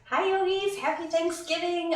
Hi yogis, happy Thanksgiving.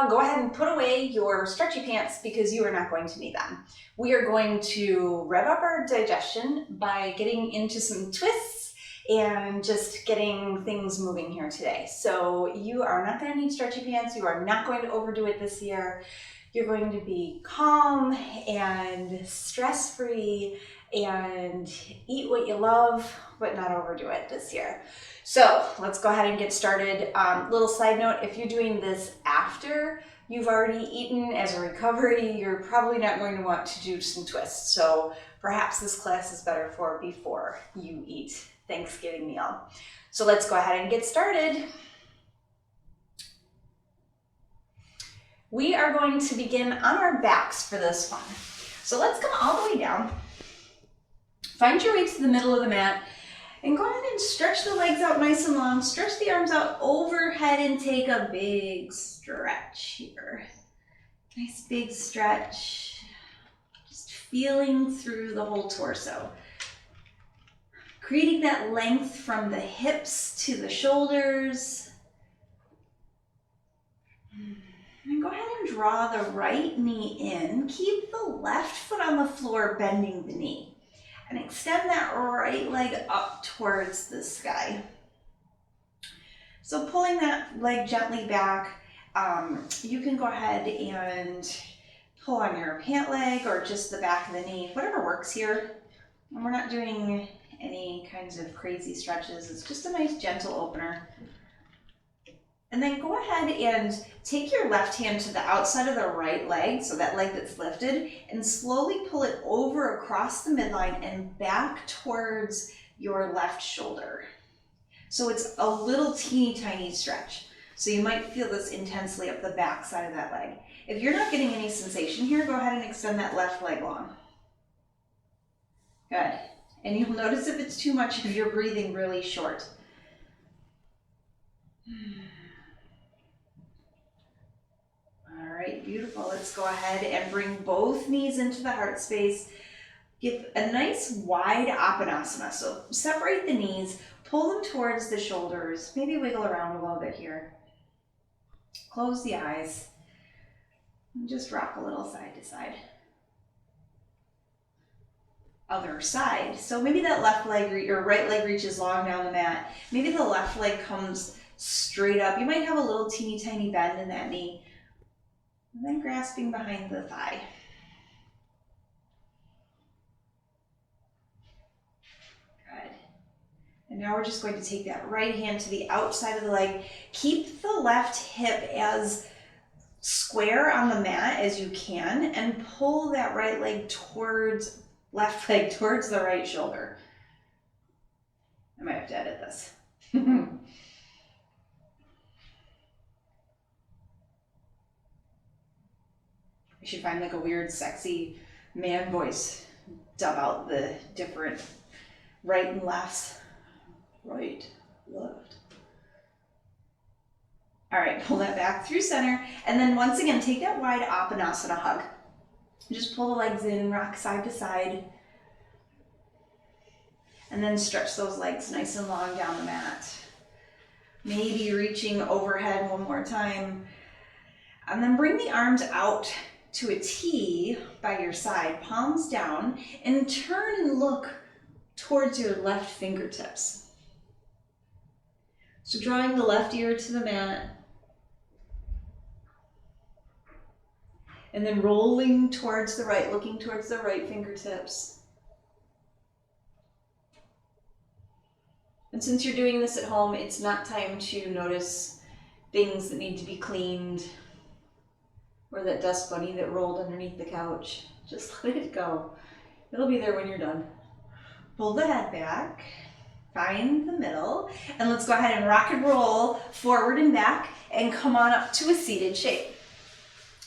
Go ahead and put away your stretchy pants because you are not going to need them. We are going to rev up our digestion by getting into some twists and just getting things moving here today. So you are not going to need stretchy pants. You are not going to overdo it this year. You're going to be calm and stress-free and eat what you love, but not overdo it this year. So let's go ahead and get started. Little side note, if you're doing this after you've already eaten as a recovery, you're probably not going to want to do some twists. So perhaps this class is better for before you eat Thanksgiving meal. So let's go ahead and get started. We are going to begin on our backs for this one. So let's come all the way down. Find your way to the middle of the mat and go ahead and stretch the legs out nice and long. Stretch the arms out overhead and take a big stretch here. Nice big stretch. Just feeling through the whole torso. Creating that length from the hips to the shoulders. And go ahead and draw the right knee in. Keep the left foot on the floor, bending the knee. And extend that right leg up towards the sky. So pulling that leg gently back, you can go ahead and pull on your pant leg or just the back of the knee, whatever works here. And we're not doing any kinds of crazy stretches. It's just a nice gentle opener. And then go ahead and take your left hand to the outside of the right leg, so that leg that's lifted, and slowly pull it over across the midline and back towards your left shoulder. So it's a little teeny tiny stretch. So you might feel this intensely up the back side of that leg. If you're not getting any sensation here, go ahead and extend that left leg long. Good. And you'll notice if it's too much if you're breathing really short. All right, beautiful. Let's go ahead and bring both knees into the heart space. Give a nice wide Apanasana. So separate the knees, pull them towards the shoulders, maybe wiggle around a little bit here. Close the eyes and just rock a little side to side. Other side. So maybe that left leg or right leg reaches long down the mat. Maybe the left leg comes straight up. You might have a little teeny tiny bend in that knee. And then grasping behind the thigh. Good. And now we're just going to take that right hand to the outside of the leg. Keep the left hip as square on the mat as you can and pull that right leg towards, left leg towards the right shoulder. I might have to edit this. I should find like a weird, sexy man voice, dub out the different right and lefts. Right, left. All right, pull that back through center. And then once again, take that wide Apanasana hug. Just pull the legs in, rock side to side. And then stretch those legs nice and long down the mat. Maybe reaching overhead one more time. And then bring the arms out to a T by your side, palms down, and turn and look towards your left fingertips. So drawing the left ear to the mat, and then rolling towards the right, looking towards the right fingertips. And since you're doing this at home, it's not time to notice things that need to be cleaned, or that dust bunny that rolled underneath the couch. Just let it go. It'll be there when you're done. Pull the head back, find the middle, and let's go ahead and rock and roll forward and back and come on up to a seated shape.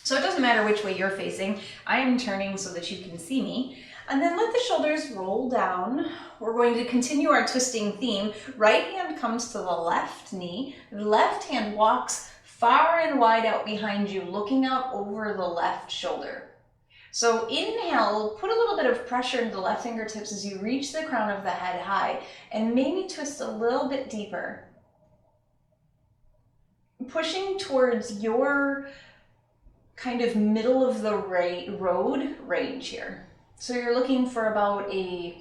So it doesn't matter which way you're facing. I am turning so that you can see me. And then let the shoulders roll down. We're going to continue our twisting theme. Right hand comes to the left knee. The left hand walks far and wide out behind you, looking out over the left shoulder. So inhale, put a little bit of pressure into the left fingertips as you reach the crown of the head high, and maybe twist a little bit deeper. pushing towards your kind of middle of the road range here. So you're looking for about a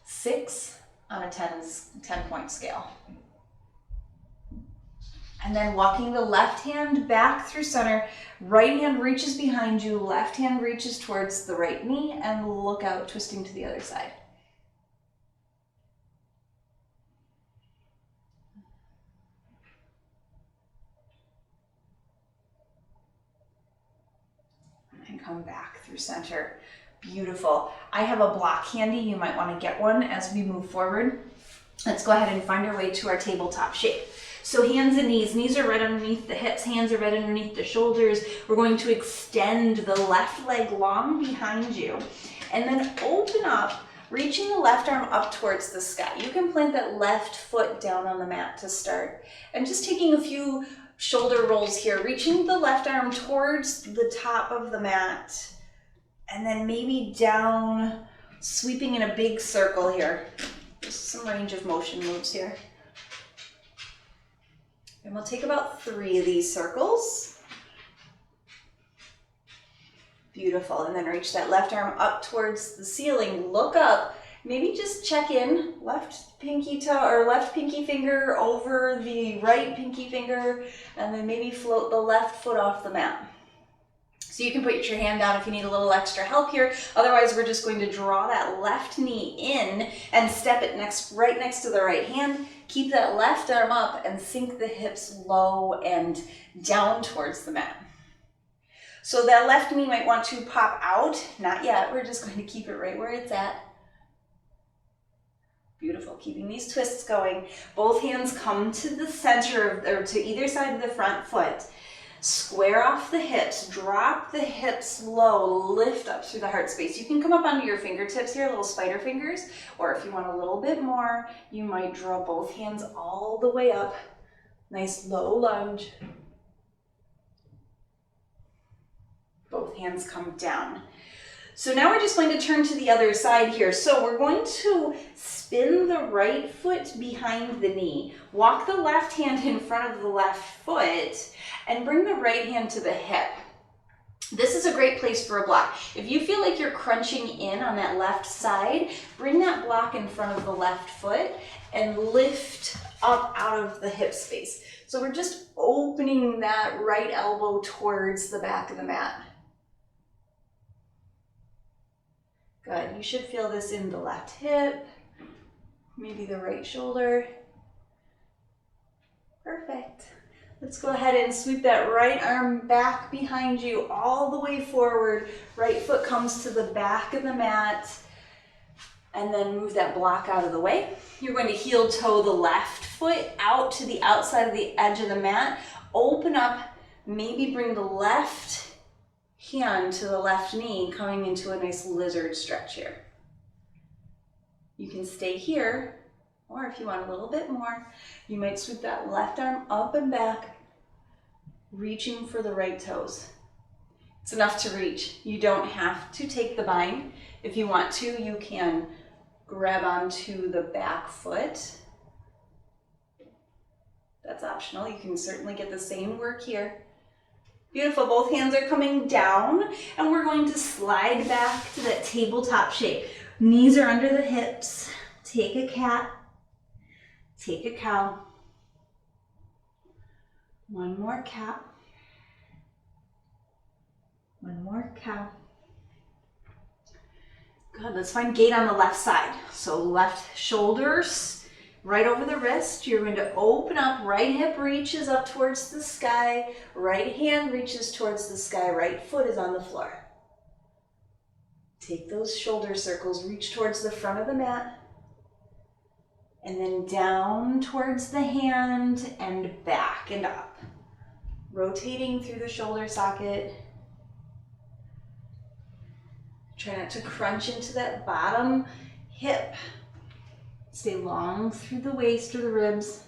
6 on a 10-point scale. And then walking the left hand back through center, right hand reaches behind you, left hand reaches towards the right knee, and look out, twisting to the other side. And come back through center. Beautiful. I have a block handy. You might want to get one as we move forward. Let's go ahead and find our way to our tabletop shape. So hands and knees are right underneath the hips, hands are right underneath the shoulders. We're going to extend the left leg long behind you and then open up, reaching the left arm up towards the sky. You can plant that left foot down on the mat to start. And just taking a few shoulder rolls here, reaching the left arm towards the top of the mat and then maybe down, sweeping in a big circle here. Just some range of motion moves here. And we'll take about 3 of these circles. Beautiful. And then reach that left arm up towards the ceiling. Look up. Maybe just check in. Left pinky toe or left pinky finger over the right pinky finger. And then maybe float the left foot off the mat. So you can put your hand down if you need a little extra help here. Otherwise, we're just going to draw that left knee in and step it right next to the right hand. Keep that left arm up and sink the hips low and down towards the mat. So that left knee might want to pop out. Not yet. We're just going to keep it right where it's at. Beautiful. Keeping these twists going. Both hands come to the center or to either side of the front foot. Square off the hips, drop the hips low, lift up through the heart space. You can come up onto your fingertips here, little spider fingers, or if you want a little bit more, you might draw both hands all the way up. Nice low lunge. Both hands come down. So now we're just going to turn to the other side here. So we're going to spin the right foot behind the knee. Walk the left hand in front of the left foot and bring the right hand to the hip. This is a great place for a block. If you feel like you're crunching in on that left side, bring that block in front of the left foot and lift up out of the hip space. So we're just opening that right elbow towards the back of the mat. Good. You should feel this in the left hip, maybe the right shoulder. Perfect. Let's go ahead and sweep that right arm back behind you all the way forward. Right foot comes to the back of the mat and then move that block out of the way. You're going to heel toe the left foot out to the outside of the edge of the mat. Open up, maybe bring the left hand to the left knee, coming into a nice lizard stretch here. You can stay here, or if you want a little bit more, you might sweep that left arm up and back, reaching for the right toes. It's enough to reach. You don't have to take the bind. If you want to, you can grab onto the back foot. That's optional. You can certainly get the same work here. Beautiful, both hands are coming down and we're going to slide back to that tabletop shape. Knees are under the hips. Take a cat, take a cow. One more cat. One more cow. Good, let's find gate on the left side. So left shoulders right over the wrist. You're going to open up, right hip reaches up towards the sky, right hand reaches towards the sky, right foot is on the floor. Take those shoulder circles, reach towards the front of the mat, and then down towards the hand and back and up. Rotating through the shoulder socket. Try not to crunch into that bottom hip. Stay long through the waist or the ribs,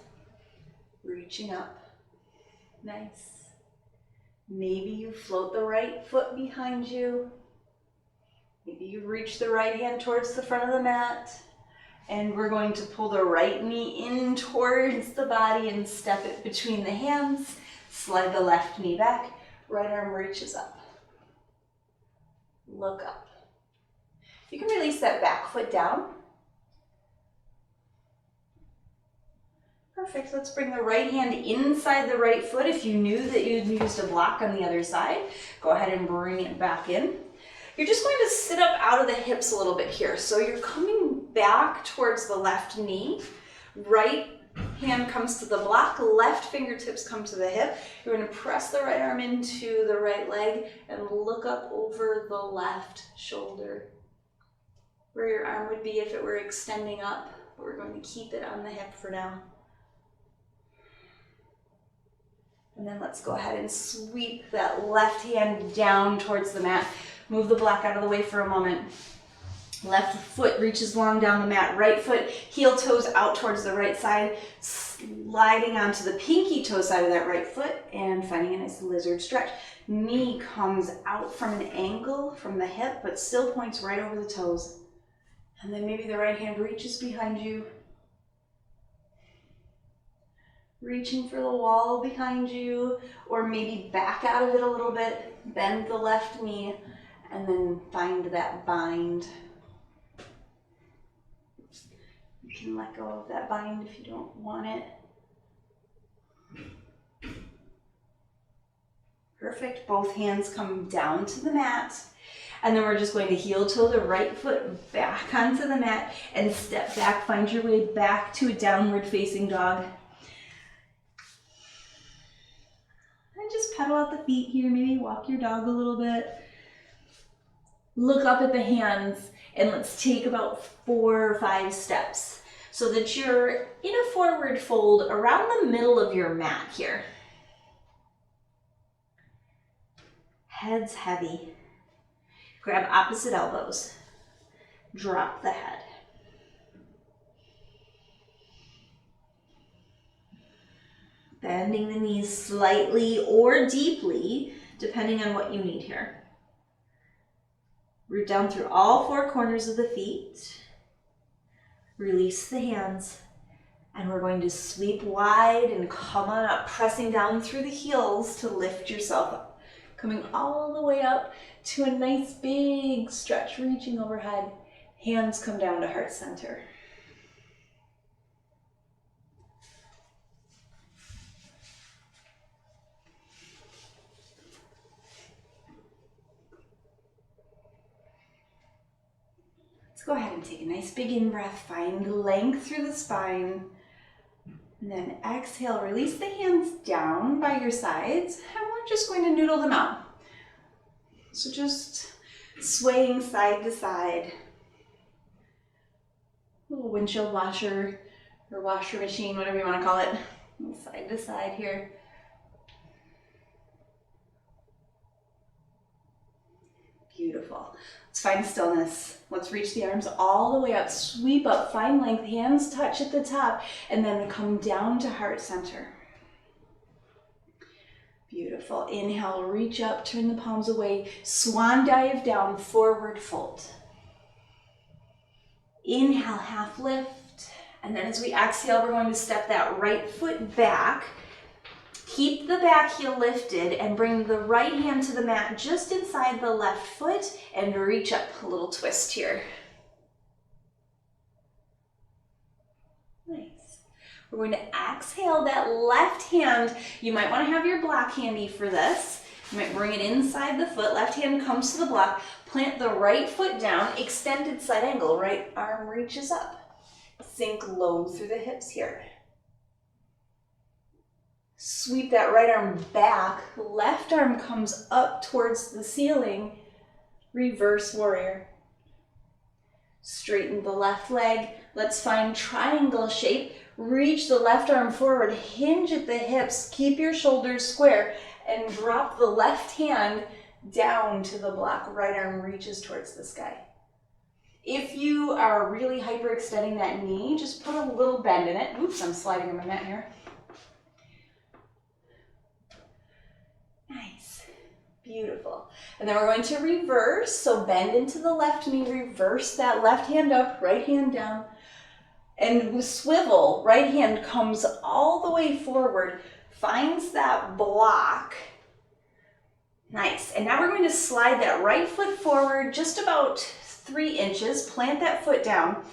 reaching up. Nice. Maybe you float the right foot behind you. Maybe you reach the right hand towards the front of the mat. And we're going to pull the right knee in towards the body and step it between the hands. Slide the left knee back, right arm reaches up. Look up. You can release that back foot down. Perfect. Let's bring the right hand inside the right foot. If you knew that you'd used a block on the other side, go ahead and bring it back in. You're just going to sit up out of the hips a little bit here. So you're coming back towards the left knee. Right hand comes to the block, left fingertips come to the hip. You're going to press the right arm into the right leg and look up over the left shoulder, where your arm would be if it were extending up. But we're going to keep it on the hip for now. And then let's go ahead and sweep that left hand down towards the mat. Move the block out of the way for a moment. Left foot reaches long down the mat. Right foot, heel toes out towards the right side, sliding onto the pinky toe side of that right foot and finding a nice lizard stretch. Knee comes out from an angle from the hip, but still points right over the toes. And then maybe the right hand reaches behind you, reaching for the wall behind you, or maybe back out of it a little bit, bend the left knee, and then find that bind. You can let go of that bind if you don't want it. Perfect. Both hands come down to the mat. And then we're just going to heel toe the right foot back onto the mat and step back. Find your way back to a downward facing dog. And just pedal out the feet here. Maybe walk your dog a little bit. Look up at the hands and let's take about 4 or 5 steps so that you're in a forward fold around the middle of your mat here. Head's heavy. Grab opposite elbows. Drop the head. Bending the knees slightly or deeply, depending on what you need here. Root down through all 4 corners of the feet. Release the hands. And we're going to sweep wide and come on up, pressing down through the heels to lift yourself up. Coming all the way up to a nice big stretch, reaching overhead. Hands come down to heart center. Let's go ahead and take a nice big in-breath. Find length through the spine. And then exhale, release the hands down by your sides, and we're just going to noodle them out. So just swaying side to side. A little windshield washer or washer machine, whatever you want to call it. Side to side here. Beautiful. Let's find stillness. Let's reach the arms all the way up, sweep up, find length, hands touch at the top, and then come down to heart center. Beautiful. Inhale, reach up, turn the palms away, swan dive down, forward fold. Inhale, half lift, and then as we exhale, we're going to step that right foot back. Keep the back heel lifted and bring the right hand to the mat just inside the left foot and reach up, a little twist here. Nice. We're going to exhale that left hand. You might want to have your block handy for this. You might bring it inside the foot. Left hand comes to the block. Plant the right foot down, extended side angle. Right arm reaches up. Sink low through the hips here. Sweep that right arm back, left arm comes up towards the ceiling, reverse warrior. Straighten the left leg, let's find triangle shape, reach the left arm forward, hinge at the hips, keep your shoulders square, and drop the left hand down to the block, right arm reaches towards the sky. If you are really hyperextending that knee, just put a little bend in it. Oops, I'm sliding on my mat here. Nice, beautiful. And then we're going to reverse, so bend into the left knee, reverse that left hand up, right hand down, and swivel, right hand comes all the way forward, finds that block. Nice. And now we're going to slide that right foot forward just about 3 inches. Plant that foot down.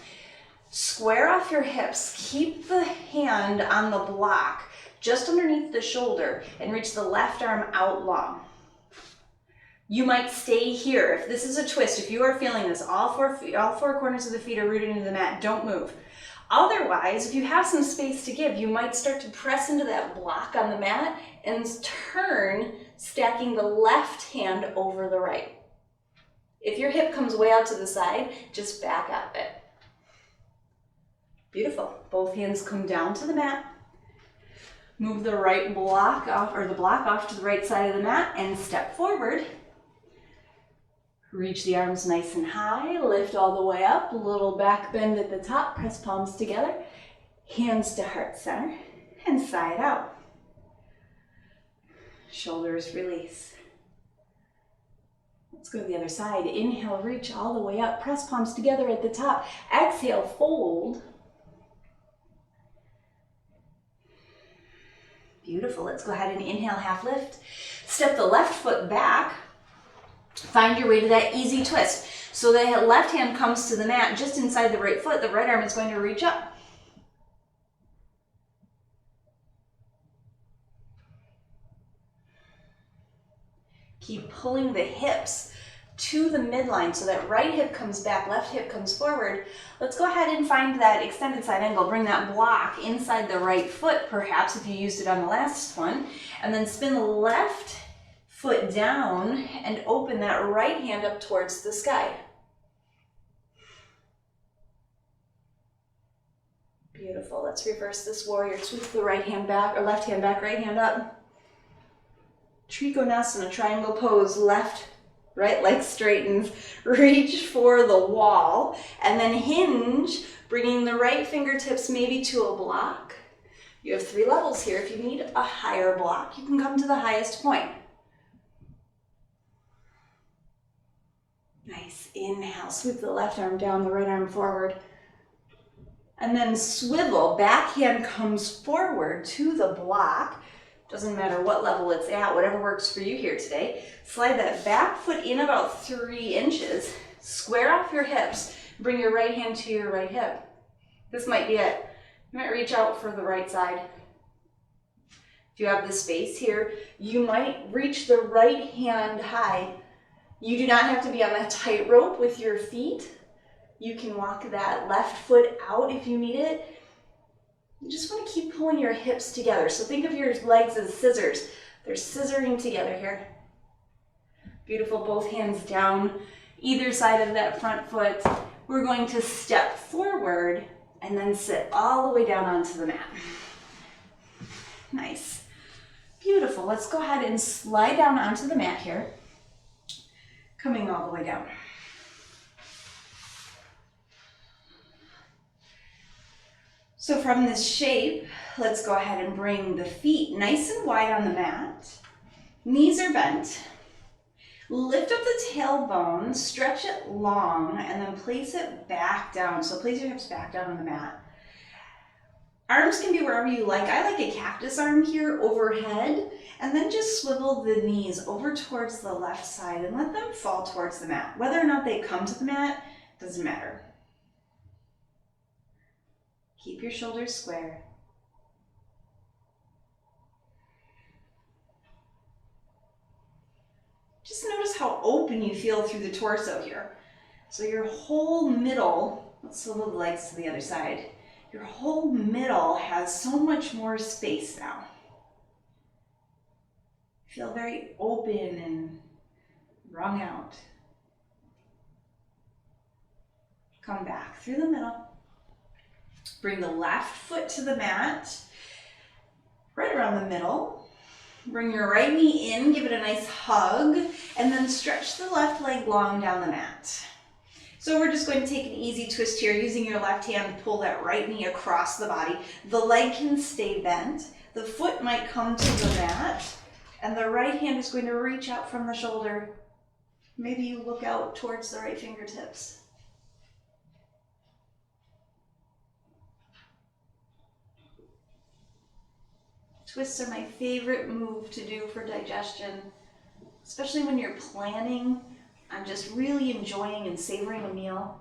Square off your hips. Keep the hand on the block just underneath the shoulder and reach the left arm out long. You might stay here. If this is a twist, if you are feeling this, all four corners of the feet are rooted into the mat. Don't move. Otherwise, if you have some space to give, you might start to press into that block on the mat and turn, stacking the left hand over the right. If your hip comes way out to the side, just back out a bit. Beautiful. Both hands come down to the mat. Move the right block off, or the block off to the right side of the mat and step forward. Reach the arms nice and high, lift all the way up, a little back bend at the top, press palms together, hands to heart center, and sigh it out. Shoulders release. Let's go to the other side. Inhale, reach all the way up, press palms together at the top. Exhale, fold. Beautiful. Let's go ahead and inhale, half lift. Step the left foot back. Find your way to that easy twist. So the left hand comes to the mat just inside the right foot. The right arm is going to reach up. Keep pulling the hips to the midline so that right hip comes back, left hip comes forward. Let's go ahead and find that extended side angle. Bring that block inside the right foot, perhaps if you used it on the last one, and then spin the left foot down and open that right hand up towards the sky. Beautiful. Let's reverse this warrior. Sweep the right hand back, or left hand back, right hand up. Trikonasana, triangle pose. Left, right leg straightens. Reach for the wall and then hinge, bringing the right fingertips maybe to a block. You have 3 levels here. If you need a higher block, you can come to the highest point. Nice. Inhale, sweep the left arm down, the right arm forward. And then swivel, back hand comes forward to the block. Doesn't matter what level it's at, whatever works for you here today. Slide that back foot in about 3 inches. Square off your hips. Bring your right hand to your right hip. This might be it. You might reach out for the right side. If you have the space here, you might reach the right hand high. You do not have to be on a tightrope with your feet. You can walk that left foot out if you need it. You just want to keep pulling your hips together. So think of your legs as scissors. They're scissoring together here. Beautiful, both hands down, either side of that front foot. We're going to step forward and then sit all the way down onto the mat. Nice. Beautiful. Let's go ahead and slide down onto the mat here. Coming all the way down. So from this shape, let's go ahead and bring the feet nice and wide on the mat. Knees are bent. Lift up the tailbone, stretch it long, and then place it back down. So place your hips back down on the mat. Arms can be wherever you like. I like a cactus arm here overhead, and then just swivel the knees over towards the left side and let them fall towards the mat. Whether or not they come to the mat doesn't matter. Keep your shoulders square. Just notice how open you feel through the torso here. So your whole middle, let's swivel the legs to the other side. Your whole middle has so much more space now. Feel very open and wrung out. Come back through the middle. Bring the left foot to the mat, right around the middle. Bring your right knee in, give it a nice hug, and then stretch the left leg long down the mat. So we're just going to take an easy twist here, using your left hand to pull that right knee across the body. The leg can stay bent. The foot might come to the mat, and the right hand is going to reach out from the shoulder. Maybe you look out towards the right fingertips. Twists are my favorite move to do for digestion, especially when you're planning on just really enjoying and savoring a meal.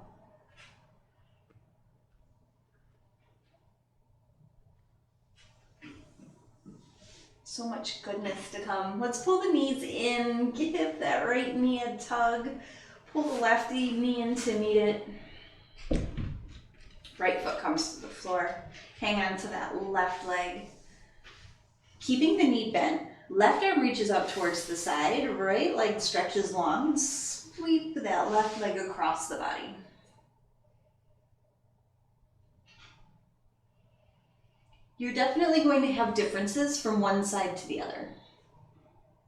So much goodness to come. Let's pull the knees in, give that right knee a tug, pull the left knee in to meet it. Right foot comes to the floor. Hang on to that left leg. Keeping the knee bent, left arm reaches up towards the side, right leg stretches long, sweep that left leg across the body. You're definitely going to have differences from one side to the other.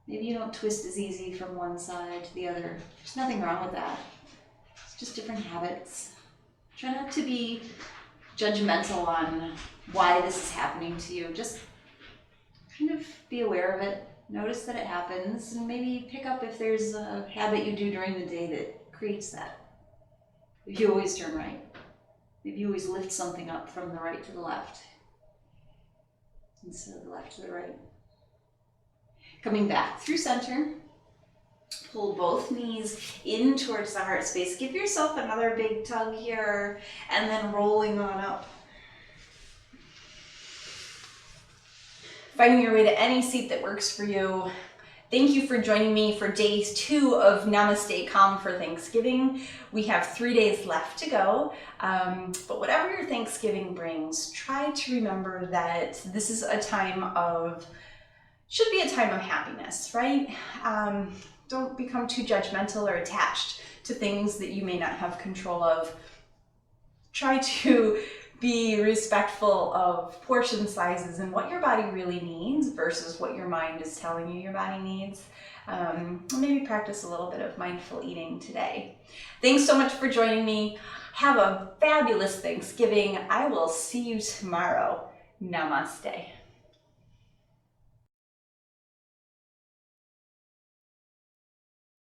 Maybe you don't twist as easy from one side to the other. There's nothing wrong with that. It's just different habits. Try not to be judgmental on why this is happening to you. Just kind of be aware of it. Notice that it happens, and maybe pick up if there's a habit you do during the day that creates that. If you always turn right. Maybe you always lift something up from the right to the left instead of the left to the right. Coming back through center. Pull both knees in towards the heart space. Give yourself another big tug here, and then rolling on up. Finding your way to any seat that works for you. Thank you for joining me for day 2 of Namaste Calm for Thanksgiving. We have 3 days left to go, but whatever your Thanksgiving brings, try to remember that this is a time of, should be a time of happiness, right? Don't become too judgmental or attached to things that you may not have control of. Try to be respectful of portion sizes and what your body really needs versus what your mind is telling you your body needs. Maybe practice a little bit of mindful eating today. Thanks so much for joining me. Have a fabulous Thanksgiving. I will see you tomorrow. Namaste.